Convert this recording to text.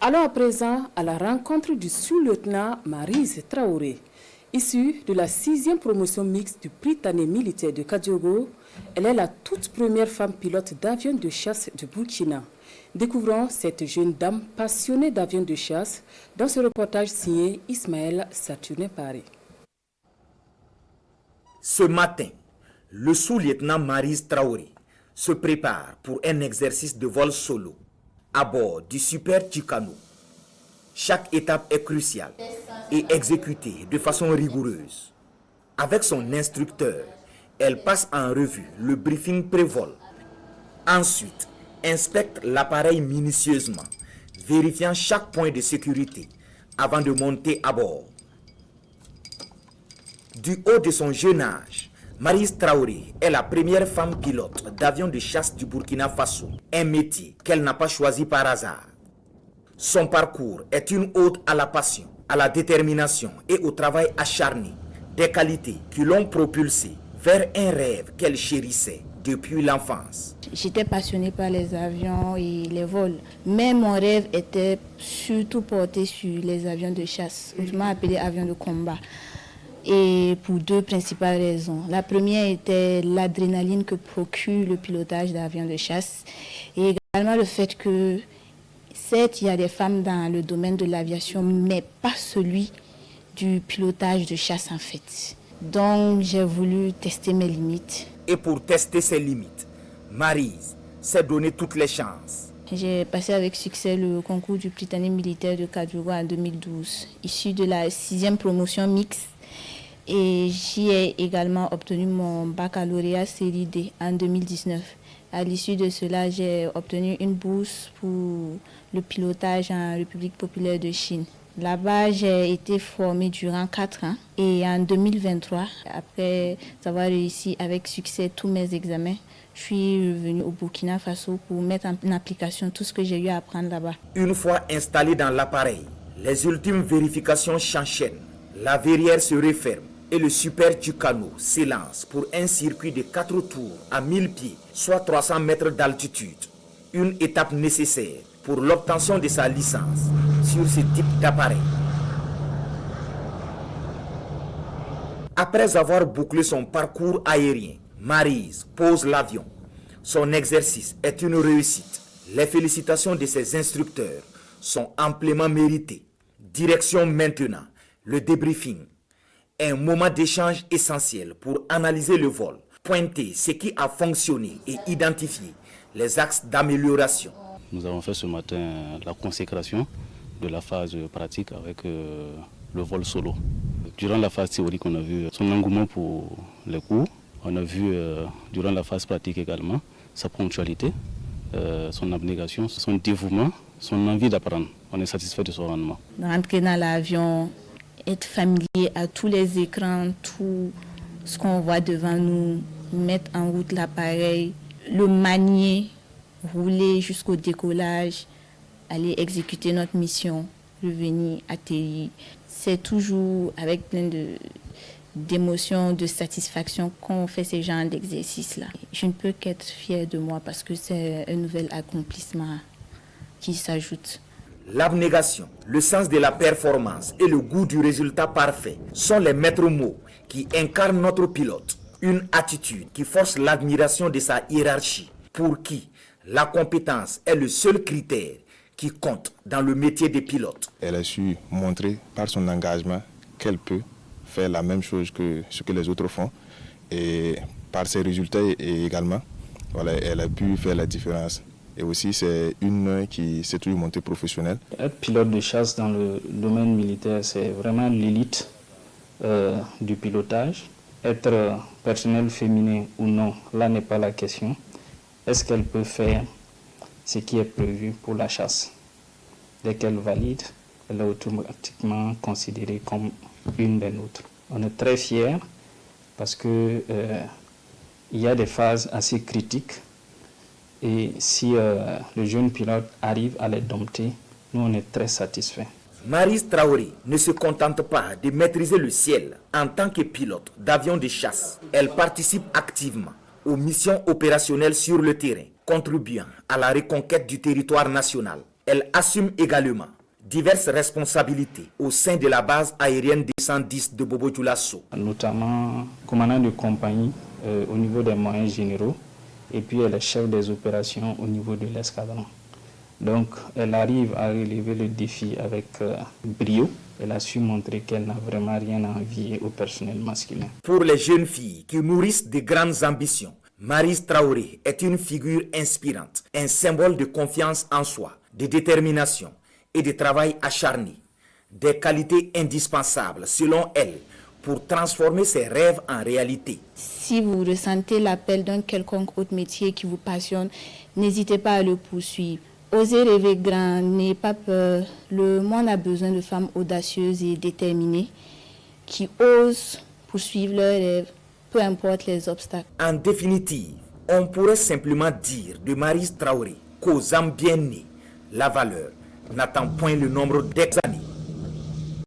Allons à présent à la rencontre du sous-lieutenant Maryse Traoré. Issue de la 6e promotion mixte du Prytanée militaire de Kadiogo, elle est la toute première femme pilote d'avion de chasse du Burkina. Découvrons cette jeune dame passionnée d'avions de chasse dans ce reportage signé Ismaël Saturnin Paris. Ce matin, le sous-lieutenant Maryse Traoré se prépare pour un exercice de vol solo à bord du Super Tucano. Chaque étape est cruciale et exécutée de façon rigoureuse. Avec son instructeur, elle passe en revue le briefing pré-vol. Ensuite, inspecte l'appareil minutieusement, vérifiant chaque point de sécurité avant de monter à bord. Du haut de son jeune âge, Maryse Traoré est la première femme pilote d'avion de chasse du Burkina Faso, un métier qu'elle n'a pas choisi par hasard. Son parcours est une ode à la passion, à la détermination et au travail acharné, des qualités qui l'ont propulsée vers un rêve qu'elle chérissait depuis l'enfance. J'étais passionnée par les avions et les vols, mais mon rêve était surtout porté sur les avions de chasse, autrement appelés avions de combat. Et pour deux principales raisons. La première était l'adrénaline que procure le pilotage d'avions de chasse et également le fait que, certes, il y a des femmes dans le domaine de l'aviation, mais pas celui du pilotage de chasse en fait. Donc j'ai voulu tester mes limites. Et pour tester ses limites, Maryse s'est donné toutes les chances. J'ai passé avec succès le concours du Prytanée militaire de Kadiogo en 2012, issu de la 6e promotion mixte. Et j'y ai également obtenu mon baccalauréat série D en 2019. À l'issue de cela, j'ai obtenu une bourse pour le pilotage en République populaire de Chine. Là-bas, j'ai été formée durant 4 ans. Et en 2023, après avoir réussi avec succès tous mes examens, je suis revenue au Burkina Faso pour mettre en application tout ce que j'ai eu à apprendre là-bas. Une fois installée dans l'appareil, les ultimes vérifications s'enchaînent. La verrière se referme et le Super Tucano s'élance pour un circuit de 4 tours à 1000 pieds, soit 300 mètres d'altitude. Une étape nécessaire pour l'obtention de sa licence sur ce type d'appareil. Après avoir bouclé son parcours aérien, Maryse pose l'avion. Son exercice est une réussite. Les félicitations de ses instructeurs sont amplement méritées. Direction maintenant, le débriefing. Un moment d'échange essentiel pour analyser le vol, pointer ce qui a fonctionné et identifier les axes d'amélioration. Nous avons fait ce matin la consécration de la phase pratique avec le vol solo. Durant la phase théorique, on a vu son engouement pour les cours. On a vu durant la phase pratique également sa ponctualité, son abnégation, son dévouement, son envie d'apprendre. On est satisfait de son rendement. Rentrer dans l'avion, être familier à tous les écrans, tout ce qu'on voit devant nous, mettre en route l'appareil, le manier, rouler jusqu'au décollage, aller exécuter notre mission, revenir, atterrir. C'est toujours avec plein d'émotions, de satisfaction qu'on fait ces genres d'exercices-là. Je ne peux qu'être fière de moi parce que c'est un nouvel accomplissement qui s'ajoute. L'abnégation, le sens de la performance et le goût du résultat parfait sont les maîtres mots qui incarnent notre pilote. Une attitude qui force l'admiration de sa hiérarchie, pour qui la compétence est le seul critère qui compte dans le métier de pilote. Elle a su montrer par son engagement qu'elle peut faire la même chose que ce que les autres font. Et par ses résultats également, voilà, elle a pu faire la différence. Et aussi, c'est une qui s'est toujours montée professionnelle. Être pilote de chasse dans le domaine militaire, c'est vraiment l'élite du pilotage. Être personnel féminin ou non, là n'est pas la question. Est-ce qu'elle peut faire ce qui est prévu pour la chasse? Dès qu'elle valide, elle est automatiquement considérée comme une des nôtres. On est très fiers parce que il y a des phases assez critiques. Et si le jeune pilote arrive à les dompter, nous on est très satisfaits. Maryse Traoré ne se contente pas de maîtriser le ciel en tant que pilote d'avion de chasse. Elle participe activement aux missions opérationnelles sur le terrain, contribuant à la reconquête du territoire national. Elle assume également diverses responsabilités au sein de la base aérienne des 110 de Bobo Dioulasso. Notamment commandant de compagnie au niveau des moyens généraux et puis elle est chef des opérations au niveau de l'escadron. Donc elle arrive à relever le défi avec brio. Elle a su montrer qu'elle n'a vraiment rien à envier au personnel masculin. Pour les jeunes filles qui nourrissent de grandes ambitions, Maryse Traoré est une figure inspirante, un symbole de confiance en soi, de détermination et de travail acharné. Des qualités indispensables, selon elle, pour transformer ses rêves en réalité. Si vous ressentez l'appel d'un quelconque autre métier qui vous passionne, n'hésitez pas à le poursuivre. Osez rêver grand, n'ayez pas peur. Le monde a besoin de femmes audacieuses et déterminées qui osent poursuivre leurs rêves, peu importe les obstacles. En définitive, on pourrait simplement dire de Maryse Traoré qu'aux âmes bien nées, la valeur n'attend point le nombre d'années.